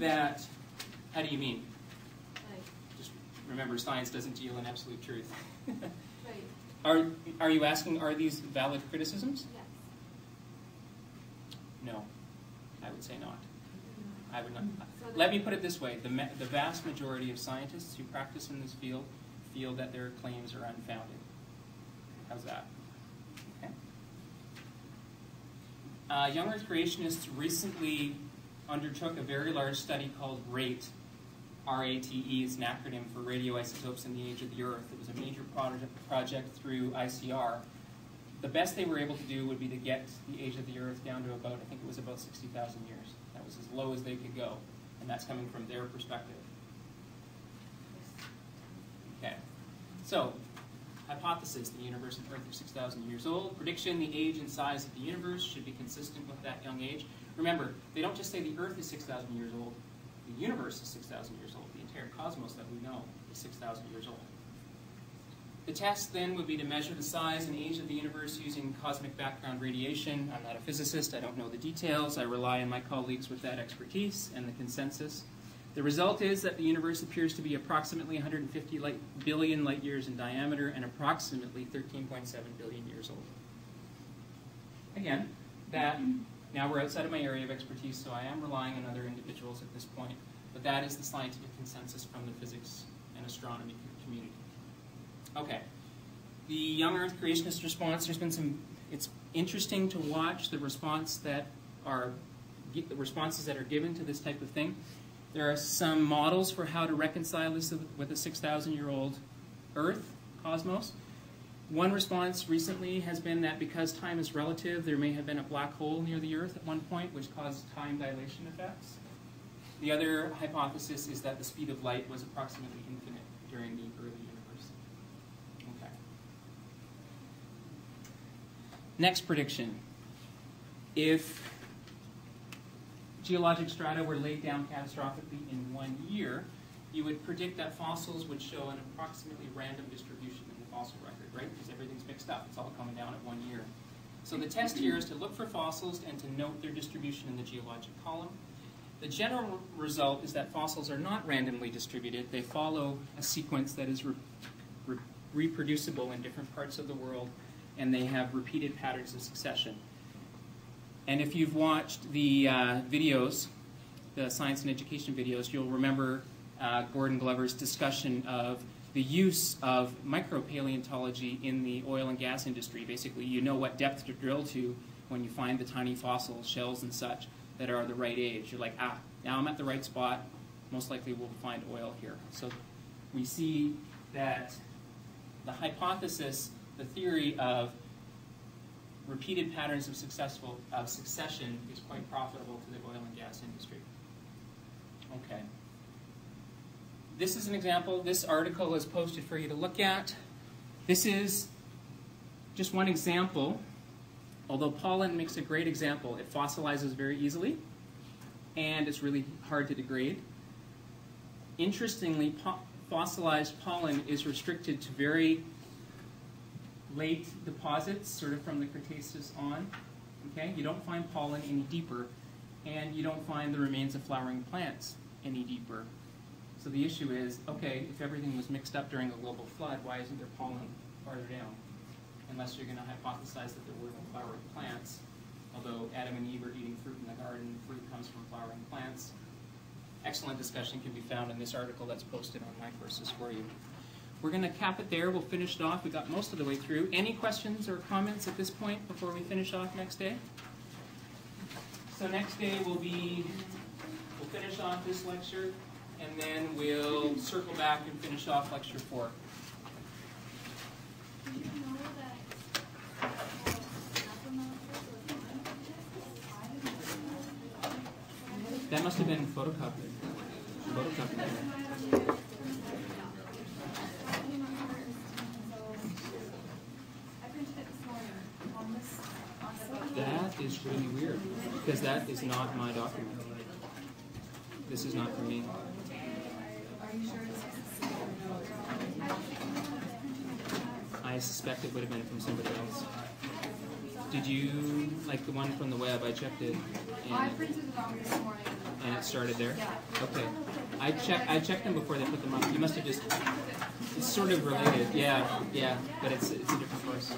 that, how do you mean? Like, Just remember, science doesn't deal in absolute truth. right. Are you asking, are these valid criticisms? Yes. No, I would say not. I would not. So Let me put it this way. The vast majority of scientists who practice in this field feel that their claims are unfounded. How's that? Okay. Young Earth creationists recently undertook a very large study called RATE. R-A-T-E is an acronym for radioisotopes in the age of the Earth. It was a major project through ICR. The best they were able to do would be to get the age of the Earth down to about, I think it was about 60,000 years. That was as low as they could go, and that's coming from their perspective. Okay, so hypothesis: the universe and Earth are 6,000 years old. Prediction: the age and size of the universe should be consistent with that young age. Remember, they don't just say the Earth is 6,000 years old. The universe is 6,000 years old. The entire cosmos that we know is 6,000 years old. The test then would be to measure the size and age of the universe using cosmic background radiation. I'm not a physicist. I don't know the details. I rely on my colleagues with that expertise and the consensus. The result is that the universe appears to be approximately 150 billion light years in diameter and approximately 13.7 billion years old. Again, now we're outside of my area of expertise, so I am relying on other individuals at this point. But that is the scientific consensus from the physics and astronomy community. Okay, the young Earth creationist response. There's been some. It's interesting to watch the responses that are given to this type of thing. There are some models for how to reconcile this with a 6,000-year-old Earth cosmos. One response recently has been that because time is relative, there may have been a black hole near the Earth at one point, which caused time dilation effects. The other hypothesis is that the speed of light was approximately infinite during the early universe. Okay. Next prediction. If geologic strata were laid down catastrophically in 1 year, you would predict that fossils would show an approximately random distribution in the fossil record, right? Because everything's mixed up. It's all coming down at 1 year. So the test here is to look for fossils and to note their distribution in the geologic column. The general result is that fossils are not randomly distributed. They follow a sequence that is reproducible in different parts of the world, and they have repeated patterns of succession. And if you've watched the videos, the science and education videos, you'll remember Gordon Glover's discussion of the use of micropaleontology in the oil and gas industry. Basically, you know what depth to drill to when you find the tiny fossils, shells and such, that are the right age. You're like, now I'm at the right spot. Most likely we'll find oil here. So we see that the hypothesis, the theory of repeated patterns of succession is quite profitable to the oil and gas industry. Okay. This is an example. This article is posted for you to look at. This is just one example. Although pollen makes a great example, it fossilizes very easily, and it's really hard to degrade. Interestingly, fossilized pollen is restricted to very late deposits, sort of from the Cretaceous on. Okay? You don't find pollen any deeper, and you don't find the remains of flowering plants any deeper. So the issue is, okay, if everything was mixed up during a global flood, why isn't there pollen farther down? Unless you're going to hypothesize that there were no flowering plants. Although Adam and Eve are eating fruit in the garden, fruit comes from flowering plants. Excellent discussion can be found in this article that's posted on my courses for you. We're going to cap it there. We'll finish it off. We got most of the way through. Any questions or comments at this point before we finish off next day? So next day we'll finish off this lecture, and then we'll circle back and finish off lecture 4. That must have been photocopied. That is really weird, because that is not my document. This is not for me. I suspect it would have been from somebody else. Did you, like the one from the web, I checked it. I printed it off this morning. And got started there. Okay. I checked them before they put them up. You must have just, it's sort of related. Yeah, but it's a different course.